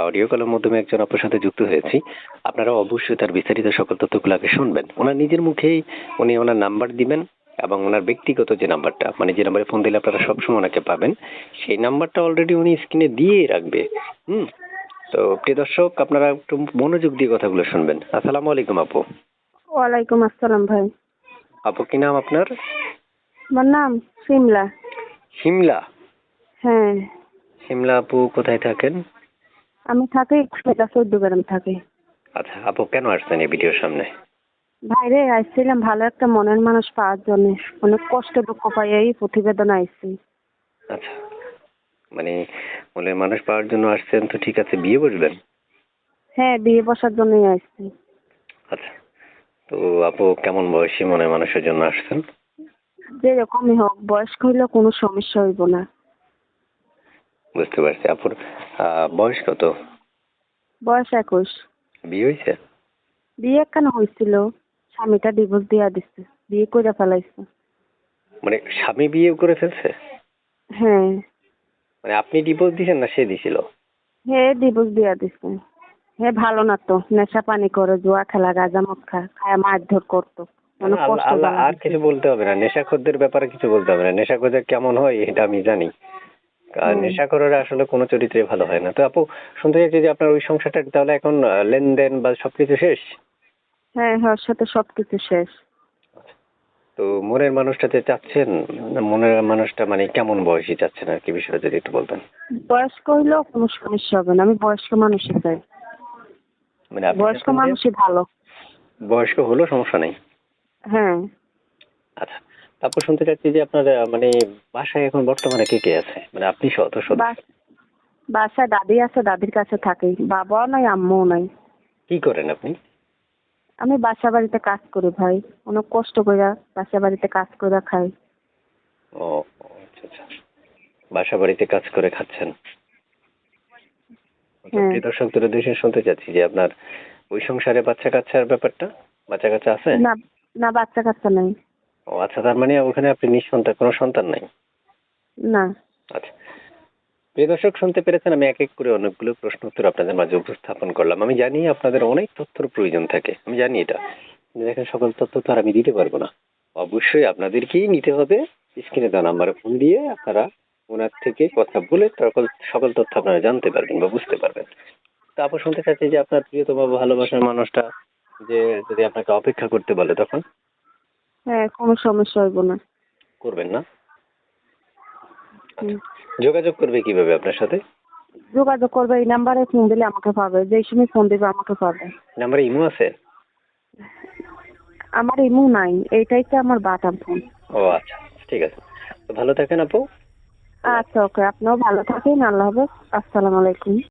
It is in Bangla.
অডিও কলের মাধ্যমে একজন আপনার সাথে যুক্ত হয়েছি। আপনারা অবশ্যই তার বিস্তারিত সকল তথ্যগুলো আগে শুনবেন। ওনার নিজের মুখেই উনি ওনার নাম্বার দিবেন এবং ওনার ব্যক্তিগত যে নাম্বারটা, মানে যে নাম্বারে ফোন দিলে আপনারা সবসময় ওনাকে পাবেন, সেই নাম্বারটা অলরেডি উনি স্ক্রিনে দিয়ে রাখবে। তো প্রিয় দর্শক, আপনারা একটু মনোযোগ দিয়ে কথাগুলো শুনবেন। আসসালামু আলাইকুম আপু। ওয়ালাইকুম আসসালাম ভাই। আপু, কি নাম আপনার? আমার নাম শিমলা। শিমলা? হ্যাঁ। শিমলা আপু, কোথায় থাকেন? আমি থাকি চৌদ্দগ্রাম থাকি। আচ্ছা আপু, কেন আসছেন এই ভিডিওর সামনে? বাইরে আসছিলাম ভালো একটা মনের মানুষ পাওয়ার জন্য। অনেক কষ্ট দুঃখ পাই এই প্রতিবেদন আইছি। আচ্ছা, মানে মনের মানুষ পাওয়ার জন্য আসছেন, তো ঠিক আছে, বিয়ে বসবেন? হ্যাঁ, বিয়ে বসার জন্যই আসছি। আচ্ছা, তো আপু কেমন বয়সী মনের মানুষের জন্য আসছেন? যেরকমই হোক, বয়স্ক হইলেও কোনো সমস্যা হইব না। বুঝতে পারছি। আপুর বয়স কত? বয়স 21। বিয়ে হয়েছে? বিয়ে কেন হয়েছিল? স্বামীটা ডিভোর্স দিয়া দিচ্ছে, বিয়ে করে ফেলাইছে। মানে স্বামী বিয়ে করে ফেলছে? হ্যাঁ। মানে আপনি ডিভোর্স দিয়েছেন না সে দিছিল? হ্যাঁ, ডিভোর্স দিয়া দিচ্ছে। হ্যাঁ, ভালো না তো, নেশা পানি করে, জুয়া খেলা, গাঁজা মদ খায় মারধর করতো। অনেক কষ্ট আল্লাহ, জ্বালা আর দিচ্ছে। কিছু বলতে হবে না, নেশাখোরদের ব্যাপারে কিছু বলতে হবে না। নেশাখোরদের কেমন হয় এটা আমি জানি। নেশাখোররা আসলে কোনো চরিত্রে ভালো হয় না। তো আপু, শুনতে চাইছি যে আপনার ওই সংসারটা তাহলে এখন লেনদেন বা সবকিছু শেষ? হ্যাঁ, ওর সাথে সবকিছু শেষ। তো মনের মানুষটাতে চাচ্ছেন, না মনের মানুষটা মানে কেমন বয়সী চাচ্ছেন আর কি, বিষয়টা যদি একটু বলতেন। বয়স্ক হইলেও কোনো সমস্যা হবে না, আমি বয়স্ক মানুষই চাই। মানে আপনি বয়স্ক চাচ্ছেন যে মানুষই ভালো। বয়স্ক হলেও সমস্যা নেই? হ্যাঁ। আচ্ছা, তারপর শুনতে চাচ্ছি যে আপনার মানে বাসায় এখন বর্তমানে কে কে আছে, মানে আপনি সহ সদস্য? বাসায় দাদি আছে, দাদির কাছে থাকি। বাবাও নাই, আম্মুও নাই। কি করেন আপনি? আমি বাসা বাড়িতে কাজ করি ভাই, অনেক কষ্ট করে বাসা বাড়িতে কাজ করে খাই। ও আচ্ছা আচ্ছা, বাসা বাড়িতে কাজ করে খাচ্ছেন। তো হ্যাঁ। প্রিয় দর্শক, দেশে শুনতে চাচ্ছি যে আপনার ওই সংসারে বাচ্চা কাচ্চার ব্যাপারটা, বাচ্চা কাচ্চা আছে? না, না বাচ্চা কাচ্চা নাই। ও আচ্ছা, তার মানে ওখানে আপনি নিঃসন্তান, কোনো সন্তান নাই? না। আচ্ছা, প্রিয় দর্শক, শুনতে পেরেছেন, আমি এক এক করে অনেকগুলো প্রশ্ন উত্তর আপনাদের মাঝে উপস্থাপন করলাম। আমি জানি আপনাদের অনেক তথ্যের প্রয়োজন থাকে, আমি জানি এটা। কিন্তু দেখেন, সকল তথ্য তো আর আমি দিতে পারবো না। অবশ্যই আপনাদেরকেই নিতে হবে। স্ক্রিনে দেওয়া নাম্বারে ফোন দিয়ে আপনারা ওনার থেকে কথা বলে সকল সকল তথ্য আপনারা জানতে পারবেন বা বুঝতে পারবেন। তারপর শুনতে চাচ্ছি যে আপনার প্রিয়তম বা ভালোবাসার মানুষটা যে যদি আপনাকে অপেক্ষা করতে বলে, তখন হ্যাঁ, কোনো সমস্যা হইব না। করবেন না? আচ্ছা, হুম। যোগাযোগ করবে কিভাবে আপনার সাথে? যোগাযোগ করবে, এই নাম্বারে ফোন দিলে আমাকে পাবে, যেই সময় ফোন দিবে আমাকে পাবে। নাম্বারে ইমো আছে? আমার ইমু নাই, এইটাই তো আমার বাটাম ফোন। ও আচ্ছা, ঠিক আছে। তো ভালো থাকেন আপু। আচ্ছা, ওকে, আপনিও ভালো থাকেন। আল্লাহ হাফেজ। আসসালামু আলাইকুম।